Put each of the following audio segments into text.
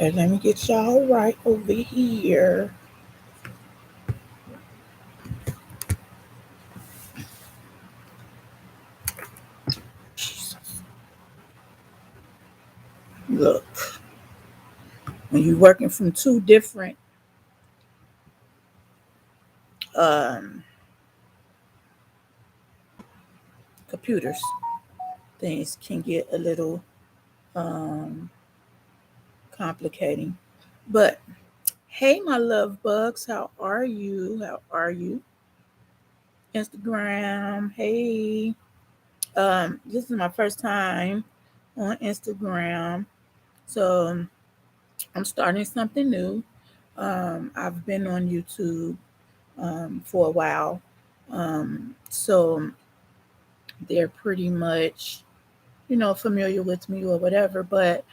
Okay, let me get y'all right over here. Look, when you're working from two different um, computers, things can get a little um, complicating. But hey, my love bugs, how are you? How are you? Instagram, hey. This is my first time on Instagram, so I'm starting something new. I've been on YouTube for a while, so they're pretty much, familiar with me or whatever. But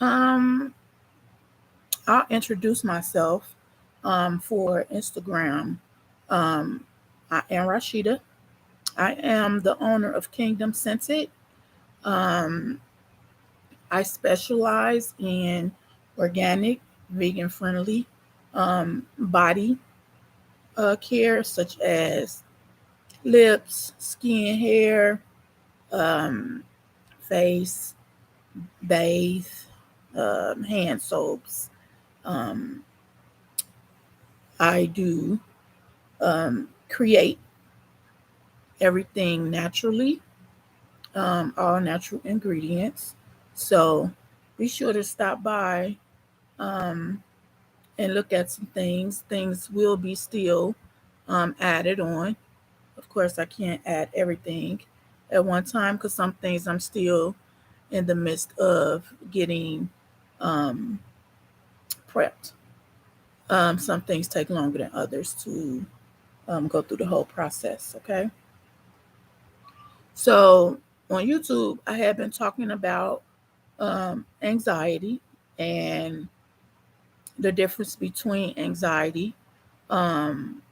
um, I'll introduce myself for Instagram. Um, I am Rashida. I am the owner of Kingdom Scented. Um, I specialize in organic, vegan friendly body care, such as lips, skin, hair, um, face, bathe, hand soaps. Um, I do create everything naturally, all natural ingredients. So be sure to stop by um, and look at some things. Things will be still added on. Of course, I can't add everything at one time because some things I'm still in the midst of getting um, prepped. Some things take longer than others to go through the whole process. Okay. So on YouTube, I have been talking about anxiety and the difference between anxiety. Um,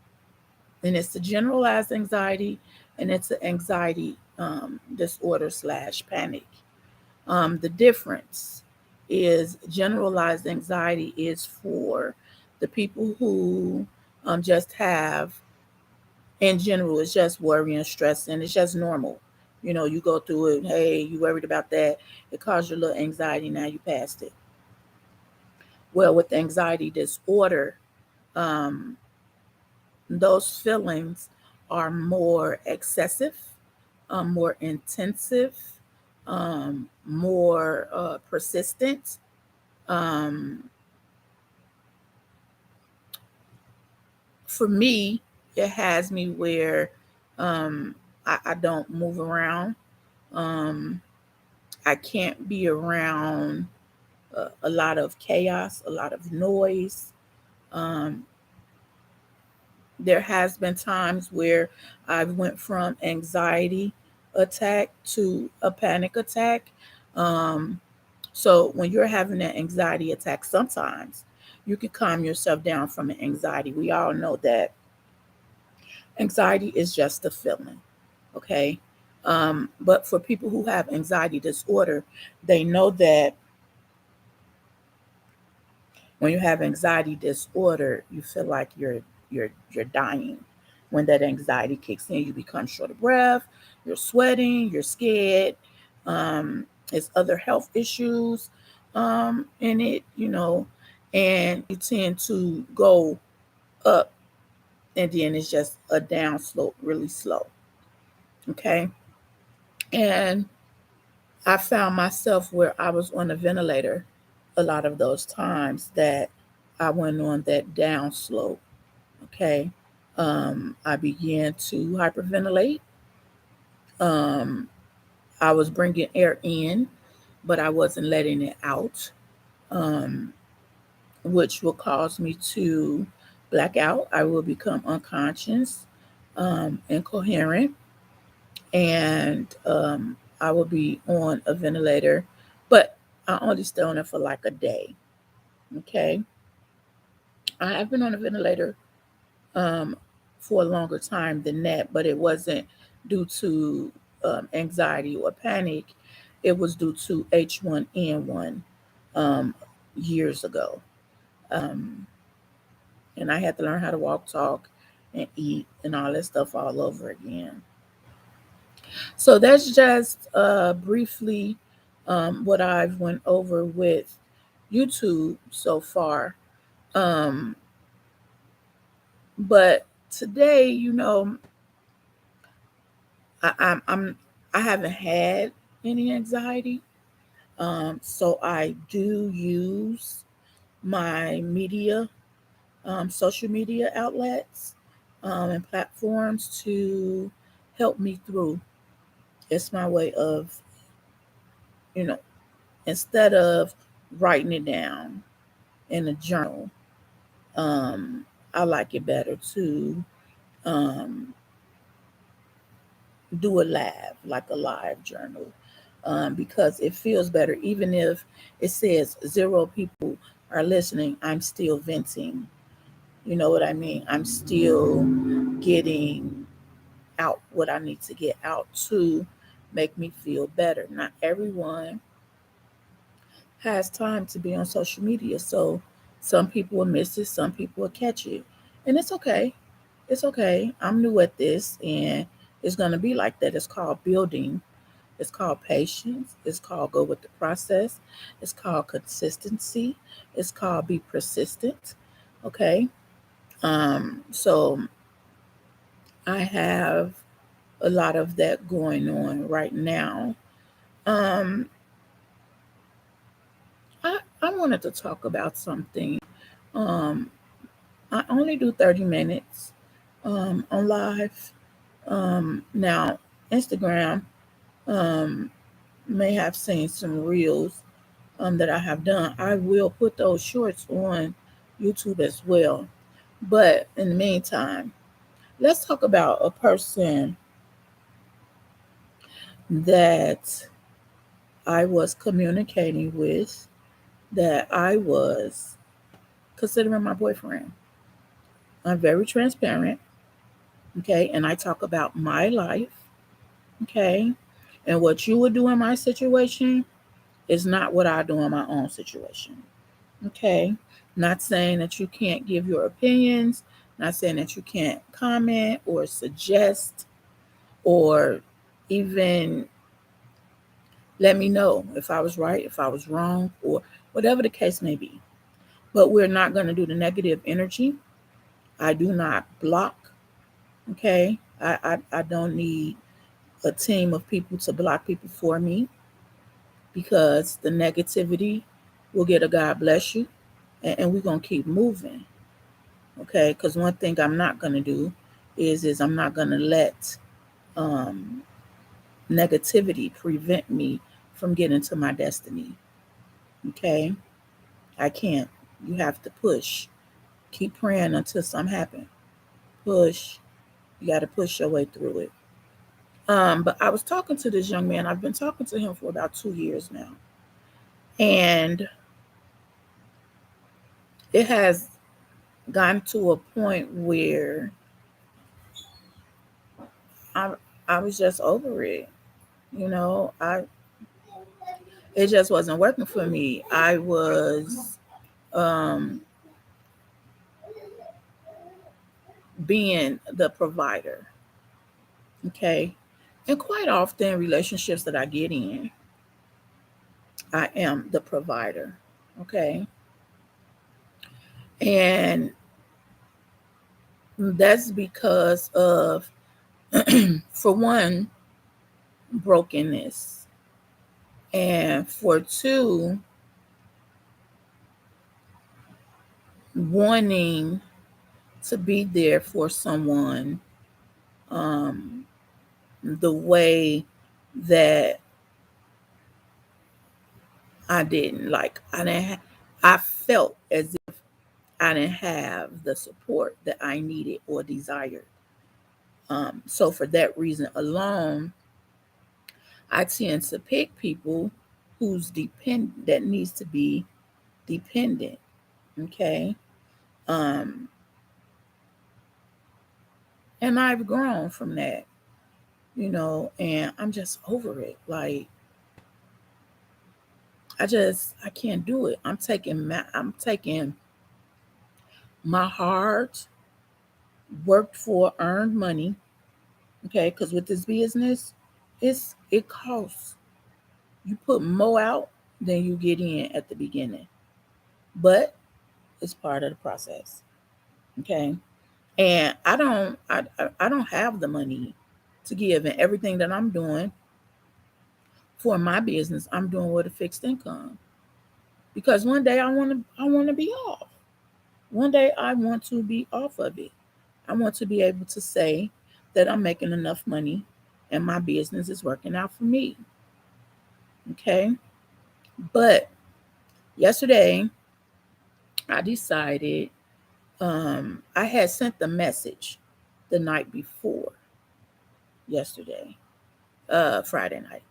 and it's the generalized anxiety and it's the anxiety disorder slash panic. The difference is generalized anxiety is for the people who just have, in general, it's just worry and stress and it's just normal. You go through it. Hey, you worried about that. It caused you a little anxiety. Now you passed it. Well, with anxiety disorder, um, those feelings are more excessive, more intensive, more persistent. Um, for me, it has me where I don't move around. Um, I can't be around a lot of chaos, a lot of noise. Um, there has been times where I've went from anxiety attack to a panic attack. Um, so when you're having an anxiety attack, sometimes you can calm yourself down from an anxiety. We all know that anxiety is just a feeling, okay? But for people who have anxiety disorder, they know that when you have anxiety disorder, you feel like you're dying. When that anxiety kicks in, you become short of breath, you're sweating, you're scared. It's other health issues in it, and you tend to go up, and then it's just a down slope, really slow. Okay, and I found myself where I was on a ventilator a lot of those times that I went on that down slope. Okay. I began to hyperventilate. Um, I was bringing air in, but I wasn't letting it out, um, which will cause me to black out. I will become unconscious, incoherent, and I will be on a ventilator, but I only stay on it for like a day. Okay. I have been on a ventilator um, for a longer time than that, but it wasn't due to anxiety or panic. It was due to H1N1. Um, years ago. Um, and I had to learn how to walk, talk, and eat and all that stuff all over again. So that's just briefly what I've went over with YouTube so far. Um, but today, I, I'm, I'm I haven't had any anxiety. So I do use my social media outlets and platforms to help me through. It's my way of, you know, instead of writing it down in a journal, um, I like it better to um, do a live journal, because it feels better. Even if it says zero people are listening, I'm still venting. You know what I mean? I'm still getting out what I need to get out to make me feel better. Not everyone has time to be on social media. So some people will miss it, some people will catch it. And it's okay. It's okay. I'm new at this and it's going to be like that. It's called building. It's called patience. It's called go with the process. It's called consistency. It's called be persistent. Okay. So I have a lot of that going on right now. Um, I wanted to talk about something. Um, I only do 30 minutes on live. Now, Instagram um, may have seen some reels that I have done. I will put those shorts on YouTube as well. But in the meantime, let's talk about a person that I was communicating with, that I was considering my boyfriend. I'm very transparent, okay? And I talk about my life, okay? And what you would do in my situation is not what I do in my own situation, okay? Not saying that you can't give your opinions, not saying that you can't comment or suggest or even let me know if I was right, if I was wrong, or whatever the case may be. But we're not going to do the negative energy. I do not block, okay? I don't need a team of people to block people for me because the negativity will get a God bless you, and we're going to keep moving, okay? Because one thing I'm not going to do is I'm not going to let um, negativity prevent me from getting to my destiny, okay? I can't. You have to push. Keep praying until something happens. Push. You got to push your way through it. But I was talking to this young man. I've been talking to him for about 2 years now, and it has gotten to a point where I I was just over it. You know, I it just wasn't working for me. I was um, being the provider. Okay, and quite often relationships that I get in, I am the provider. Okay, and that's because of, for one, brokenness, and for two, wanting to be there for someone um, the way that I didn't. Like I didn't. I felt as if I didn't have the support that I needed or desired. So for that reason alone, I tend to pick people that needs to be dependent. Okay. Um, and I've grown from that, and I'm just over it. Like I can't do it. I'm taking my hard worked for earned money, okay? Because with this business, it costs. You put more out than you get in at the beginning, but it's part of the process, okay? And I don't have the money to give, and everything that I'm doing for my business, I'm doing with a fixed income because one day I want to be off. One day I want to be off of it. I want to be able to say that I'm making enough money and my business is working out for me. Okay. But yesterday I decided I had sent the message the night before yesterday, Friday night.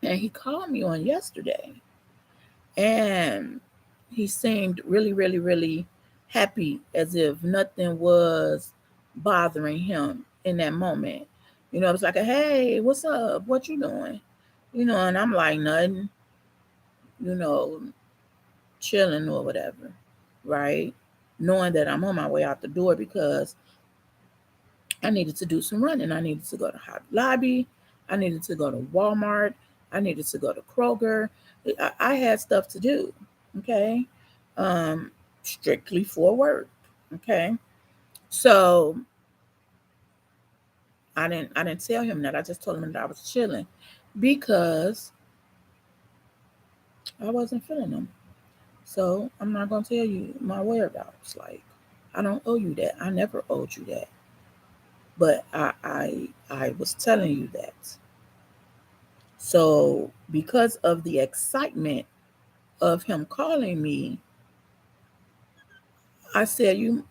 And he called me on yesterday and he seemed really, really, really happy as if nothing was bothering him in that moment. It was like, hey, what's up? What you doing? And I'm like, nothing, you know, chilling or whatever, right? Knowing that I'm on my way out the door because I needed to do some running. I needed to go to Hobby Lobby. I needed to go to Walmart. I needed to go to Kroger. I had stuff to do. Okay. Um, Strictly for work. Okay. So I didn't tell him that. I just told him that I was chilling because I wasn't feeling them. So I'm not gonna tell you my whereabouts. Like I don't owe you that. I never owed you that. But I was telling you that. So, because of the excitement of him calling me, I said, "You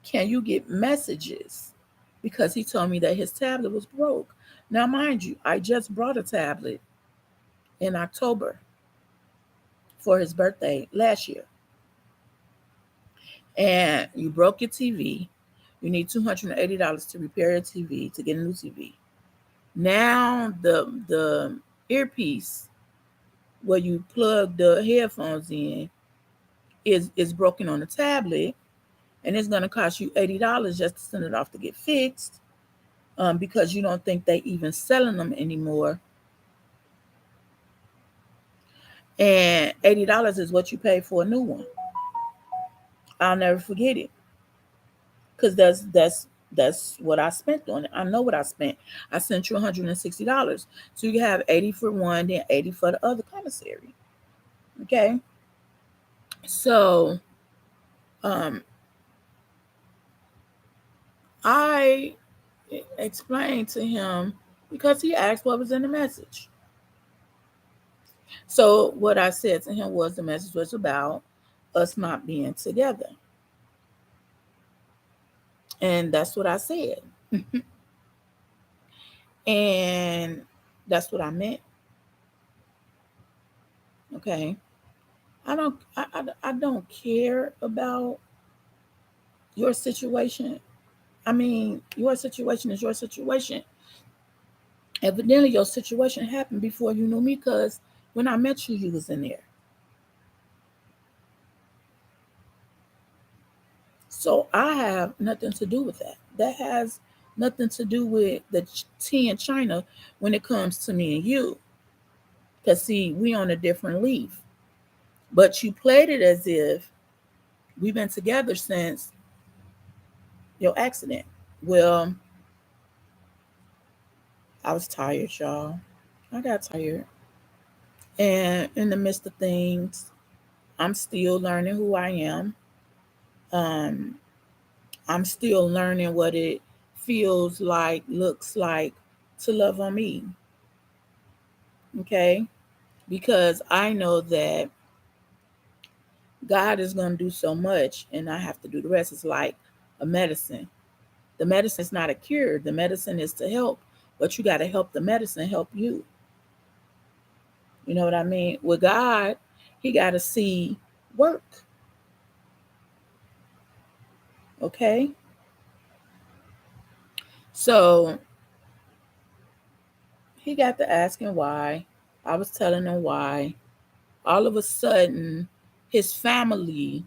can you get messages?" Because he told me that his tablet was broke. Now, mind you, I just brought a tablet in October for his birthday last year, and you broke your TV. You need $280 to repair your TV to get a new TV. Now, the earpiece where you plug the headphones in is broken on the tablet, and it's going to cost you $80 just to send it off to get fixed, because you don't think they even selling them anymore. And $80 is what you pay for a new one. I'll never forget it because that's what I spent on it. I know what I spent. I sent you $160, so you have 80 for one, then 80 for the other commissary. Okay, so um, I explained to him because he asked what was in the message. So what I said to him was the message was about us not being together. And that's what I said. And that's what I meant. Okay. I don't care about your situation. I mean, your situation is your situation. Evidently your situation happened before you knew me because when I met you, you was in there. So I have nothing to do with that. That has nothing to do with the tea in China when it comes to me and you. Because, see, we on a different leaf. But you played it as if we've been together since your accident. Well, I was tired, y'all. I got tired. And in the midst of things, I'm still learning who I am. Um, I'm still learning what it feels like, looks like to love on me. Okay? Because I know that God is going to do so much and I have to do the rest. It's like a medicine. The medicine is not a cure, the medicine is to help, but you got to help the medicine help you. You know what I mean? With God, He got to see work. Okay? So He got to asking why. I was telling him why. all of a sudden his family,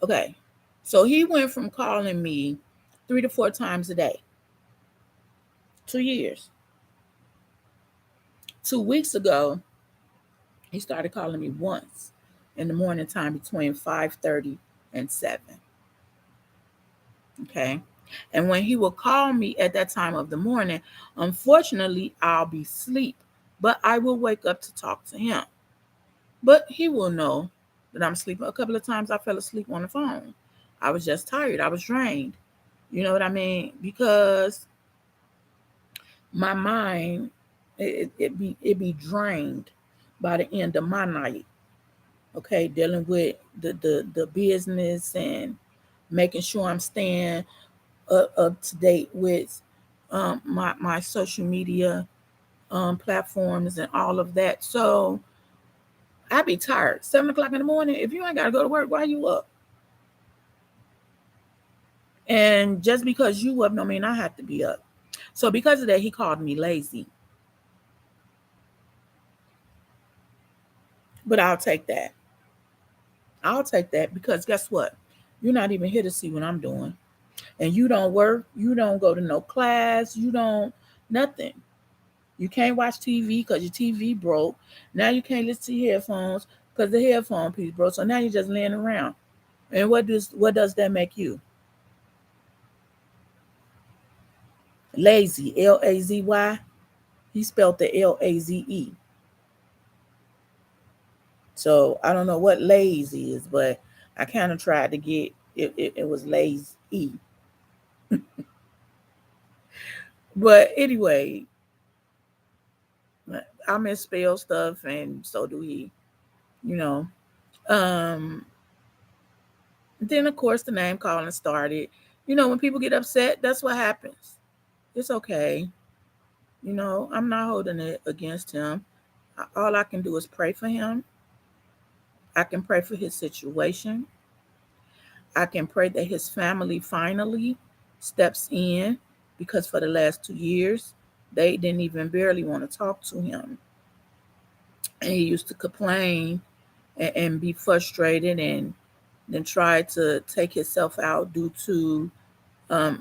okay, so he went from calling me 3 to 4 times a day, 2 years. 2 weeks ago, he started calling me once in the morning time between 5:30 and 7. Okay. And when he will call me at that time of the morning, unfortunately, I'll be asleep, but I will wake up to talk to him. But he will know that I'm sleeping. A couple of times I fell asleep on the phone. I was just tired. I was drained. You know what I mean? Because my mind, it be drained by the end of my night. Okay, dealing with the business and making sure I'm staying up to date with my social media platforms and all of that. So I be tired. 7 o'clock in the morning. If you ain't got to go to work, why you up? And just because you up, don't mean I have to be up. So because of that, he called me lazy. But I'll take that. I'll take that because guess what? You're not even here to see what I'm doing. And you don't work. You don't go to no class. You don't nothing. You can't watch TV because your TV broke. Now you can't listen to your headphones because the headphone piece broke. So now you're just laying around. And what does that make you? Lazy. Lazy. He spelled the Laze. So I don't know what lazy is, but I kind of tried to get it was lazy. But anyway, I misspell stuff and so do he, you know. Um then of course the name calling started. When people get upset, that's what happens. It's okay. I'm not holding it against him. All I can do is pray for him. I can pray for his situation. I can pray that his family finally steps in because for the last 2 years, they didn't even barely want to talk to him. And he used to complain and be frustrated and then try to take himself out due to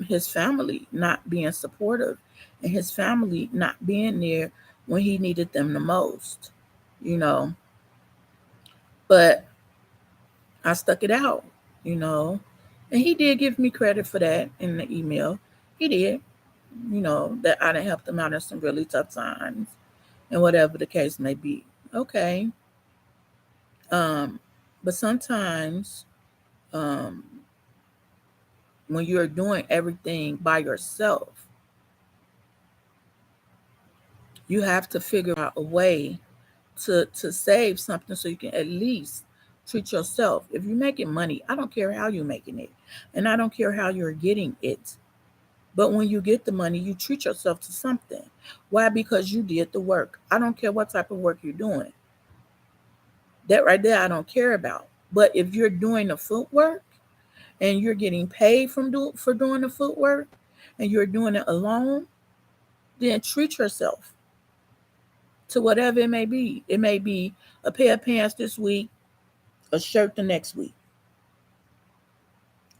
his family not being supportive and his family not being there when he needed them the most, you know. But I stuck it out, you know. And he did give me credit for that in the email. He did, that I done helped him out in some really tough times and whatever the case may be. Okay. Um, but sometimes um, when you're doing everything by yourself, you have to figure out a way to save something so you can at least treat yourself. If you're making money, I don't care how you're making it, and I don't care how you're getting it. But when you get the money, you treat yourself to something. Why? Because you did the work. I don't care what type of work you're doing. That right there, I don't care about. But if you're doing the footwork and you're getting paid for doing the footwork and you're doing it alone, then treat yourself to whatever it may be. It may be a pair of pants this week, a shirt the next week,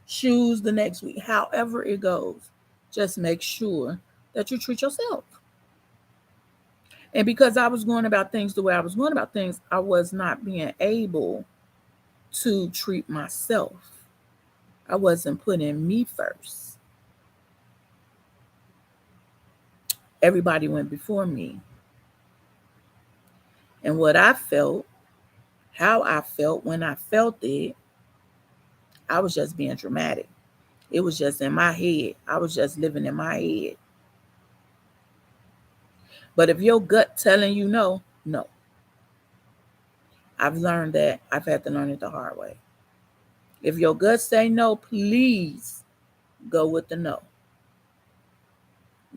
shoes the next week, however it goes. Just make sure that you treat yourself. And because I was going about things the way I was going about things, I was not being able to treat myself. I wasn't putting me first. Everybody went before me. And what I felt, how I felt when I felt it, I was just being dramatic. It was just in my head. I was just living in my head. But if your gut telling you no, no. I've learned that. I've had to learn it the hard way. If your gut say no, please go with the no.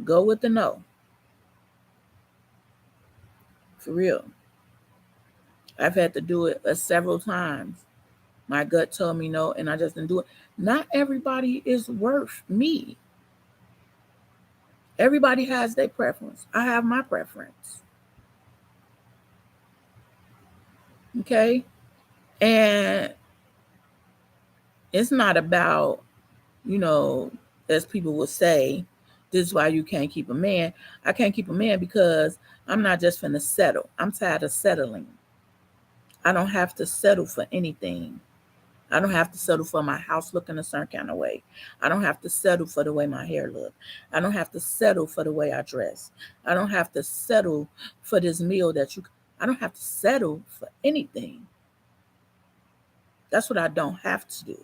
Go with the no. For real. I've had to do it several times. My gut told me no, and I just didn't do it. Not everybody is worth me. Everybody has their preference. I have my preference. Okay. And it's not about, you know, as people would say, this is why you can't keep a man. I can't keep a man because I'm not just finna settle. I'm tired of settling. I don't have to settle for anything. I don't have to settle for my house looking a certain kind of way. I don't have to settle for the way my hair look. I don't have to settle for the way I dress. I don't have to settle for this meal that you. I don't have to settle for anything. That's what I don't have to do.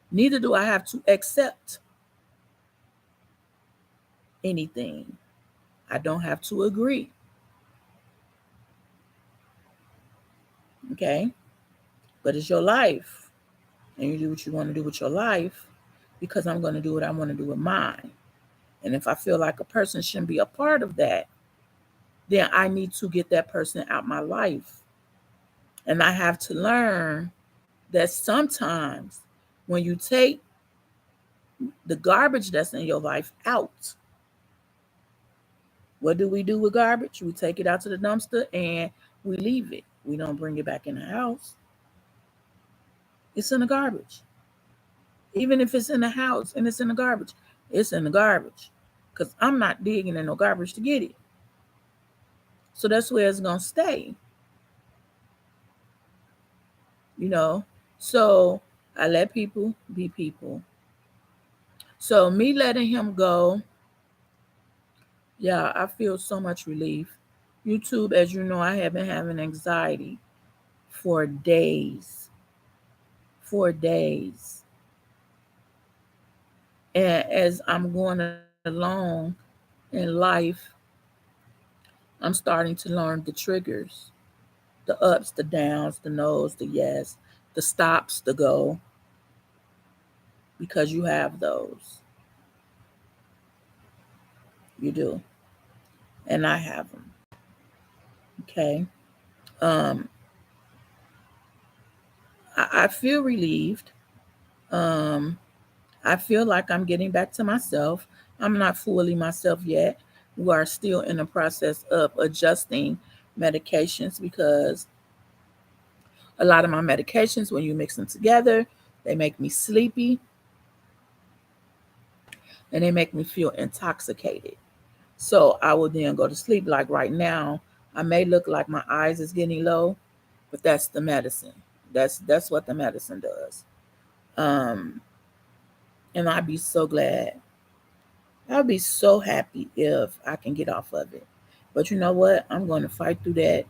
Neither do I have to accept anything. I don't have to agree. Okay? But it's your life. And you do what you want to do with your life because I'm going to do what I want to do with mine. And if I feel like a person shouldn't be a part of that, then I need to get that person out my life. And I have to learn that sometimes when you take the garbage that's in your life out, what do we do with garbage? We take it out to the dumpster and we leave it. We don't bring it back in the house. It's in the garbage. Even if it's in the house and it's in the garbage, it's in the garbage. Because I'm not digging in no garbage to get it. So that's where it's going to stay. You know? So I let people be people. So me letting him go, yeah, I feel so much relief. YouTube, as you know, I have been having anxiety for days. 4 days. And as I'm going along in life, I'm starting to learn the triggers, the ups, the downs, the no's, the yes, the stops, the go, because you have those. You do. And I have them. Okay. Um, I feel relieved. Um, I feel like I'm getting back to myself. I'm not fully myself yet. We are still in the process of adjusting medications because a lot of my medications, when you mix them together, they make me sleepy and they make me feel intoxicated. So I will then go to sleep. Like right now, I may look like my eyes is getting low, but that's the medicine. That's what the medicine does. Um, and I'd be so glad. I'd be so happy if I can get off of it. But you know what? I'm going to fight through that,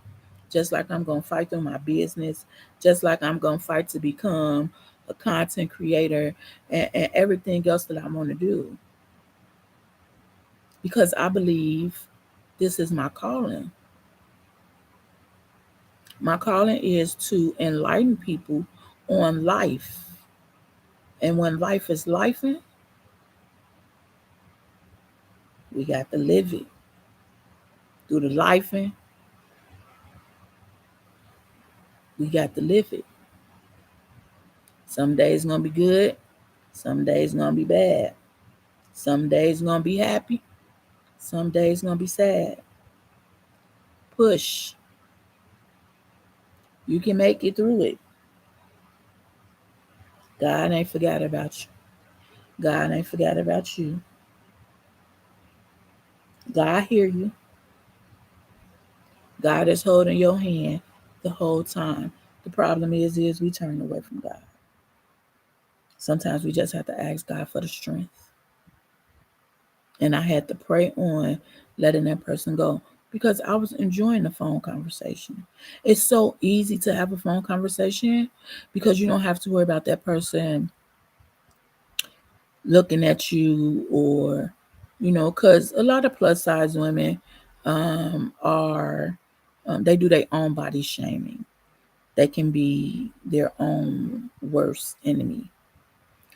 just like I'm going to fight through my business, just like I'm going to fight to become a content creator and everything else that I want to do. Because I believe this is my calling. My calling is to enlighten people on life. And when life is lifing, we got to live it. Through the lifing, we got to live it. Some days gonna be good, some days gonna be bad. Some days gonna be happy, some days gonna be sad. Push. You can make it through it. God ain't forgot about you. God ain't forgot about you. God hear you. God is holding your hand the whole time. The problem is we turn away from God. Sometimes we just have to ask God for the strength. And I had to pray on letting that person go because I was enjoying the phone conversation. It's so easy to have a phone conversation because you don't have to worry about that person looking at you or, because a lot of plus size women they do their own body shaming. They can be their own worst enemy.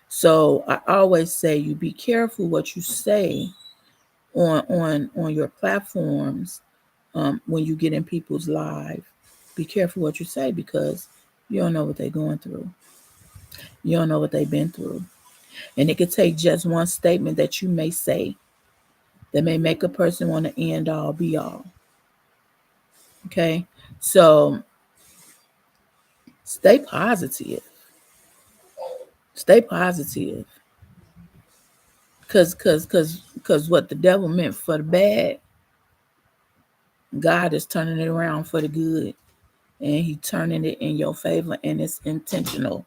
So I always say you be careful what you say on your platforms when you get in people's lives. Be careful what you say because you don't know what they're going through. You don't know what they've been through. And it could take just one statement that you may say that may make a person want to end all be all. Okay. So Stay positive. Stay positive. Cause what the devil meant for the bad, God is turning it around for the good. And he turning it in your favor, and it's intentional.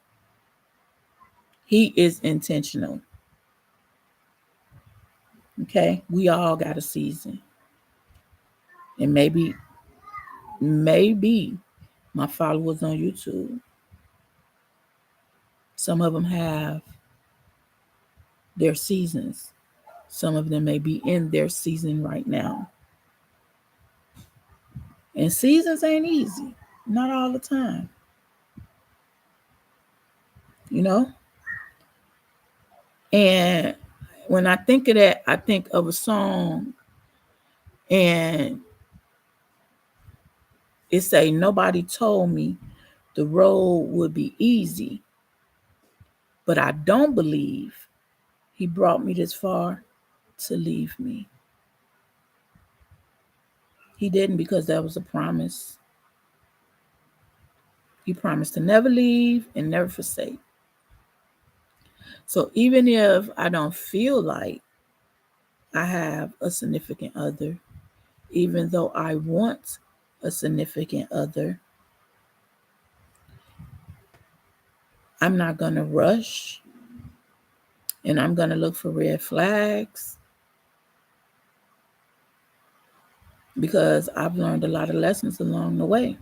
He is intentional. Okay? We all got a season. And maybe my followers on YouTube, some of them have their seasons. Some of them may be in their season right now. And seasons ain't easy. Not all the time. You know? And when I think of that, I think of a song, and it say, nobody told me the road would be easy, but I don't believe he brought me this far to leave me. He didn't, because that was a promise. He promised to never leave and never forsake. So even if I don't feel like I have a significant other, even though I want a significant other, I'm not going to rush, and I'm going to look for red flags, because I've learned a lot of lessons along the way.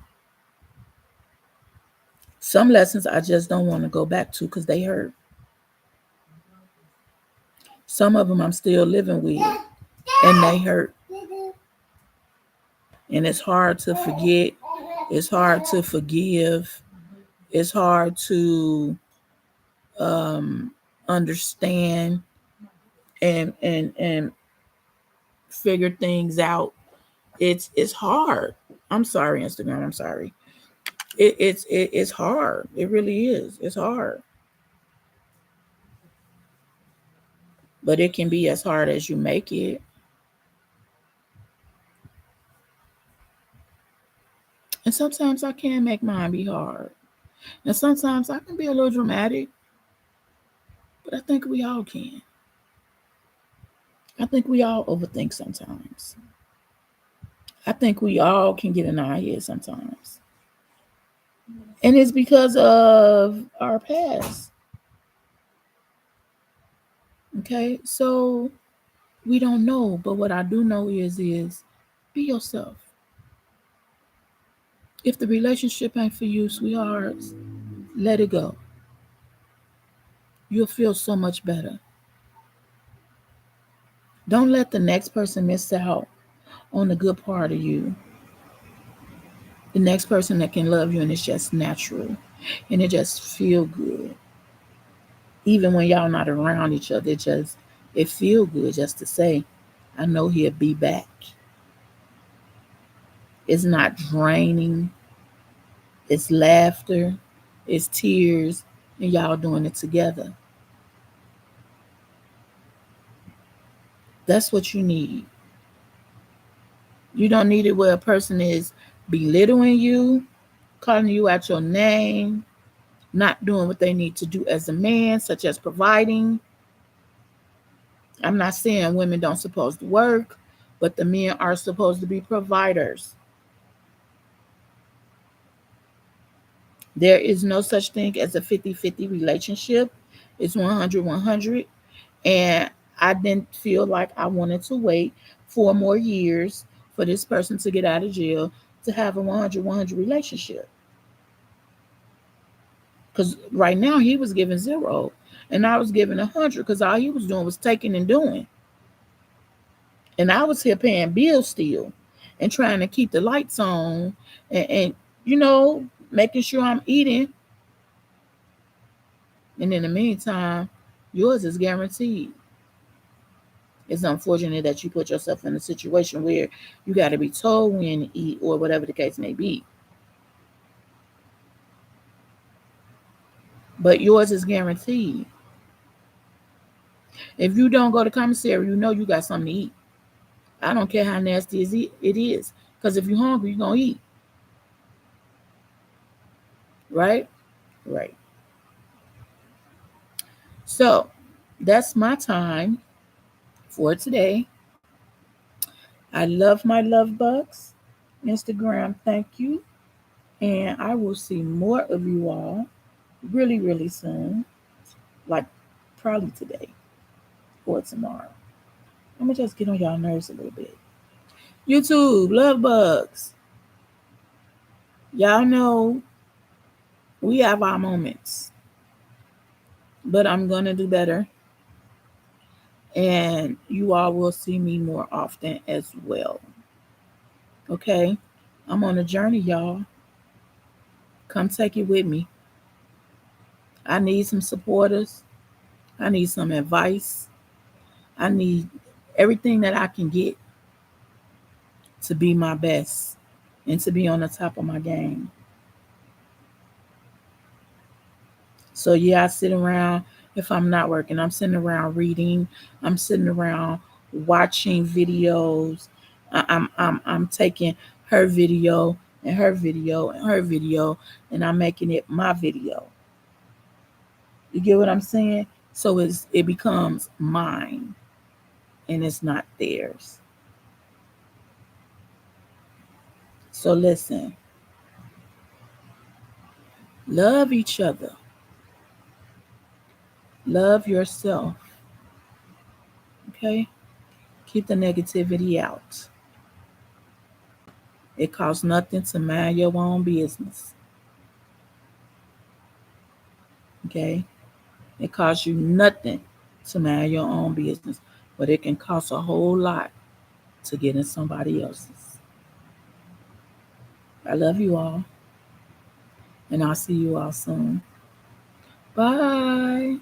Some lessons I just don't want to go back to because they hurt. Some of them I'm still living with, and they hurt. And it's hard to forget. It's hard to forgive. It's hard to understand and figure things out. It's hard. I'm sorry, Instagram. I'm sorry. It's hard. It really is. It's hard. But it can be as hard as you make it. And sometimes I can make mine be hard. And sometimes I can be a little dramatic. But I think we all can. I think we all overthink sometimes. I think we all can get in our head sometimes. And it's because of our past. Okay? So we don't know. But what I do know is be yourself. If the relationship ain't for you, sweethearts, let it go. You'll feel so much better. Don't let the next person miss out on the good part of you. The next person that can love you, and it's just natural. And it just feel good. Even when y'all not around each other, it feel good just to say, I know he'll be back. It's not draining. It's laughter. It's tears. And y'all doing it together. That's what you need. You don't need it where a person is belittling you, calling you out your name, not doing what they need to do as a man, such as providing. I'm not saying women don't supposed to work, but the men are supposed to be providers. There is no such thing as a 50-50 relationship. It's 100-100. And I didn't feel like I wanted to wait 4 more years for this person to get out of jail to have a 100-100 relationship. Because right now he was giving 0 and I was giving 100, because all he was doing was taking and doing. And I was here paying bills still and trying to keep the lights on and making sure I'm eating. And in the meantime, yours is guaranteed. It's unfortunate that you put yourself in a situation where you got to be told when to eat or whatever the case may be. But yours is guaranteed. If you don't go to commissary, you know you got something to eat. I don't care how nasty it is. Because if you're hungry, you're going to eat. Right? Right. So that's my time for today. I love my love bugs. Instagram, thank you. And I will see more of you all really, really soon. Like probably today or tomorrow. I'm gonna just get on y'all nerves a little bit. YouTube, love bugs. Y'all know we have our moments, but I'm gonna do better. And you all will see me more often as well. Okay? I'm on a journey, y'all. Come take it with me. I need some supporters. I need some advice. I need everything that I can get to be my best and to be on the top of my game. So yeah, I sit around if I'm not working, I'm sitting around reading, I'm sitting around watching videos. I'm taking her video and her video and her video and I'm making it my video. You get what I'm saying? So it becomes mine and it's not theirs. So listen, love each other. Love yourself. Okay? Keep the negativity out. It costs nothing to mind your own business. Okay? It costs you nothing to mind your own business, but it can cost a whole lot to get in somebody else's. I love you all, and I'll see you all soon. Bye.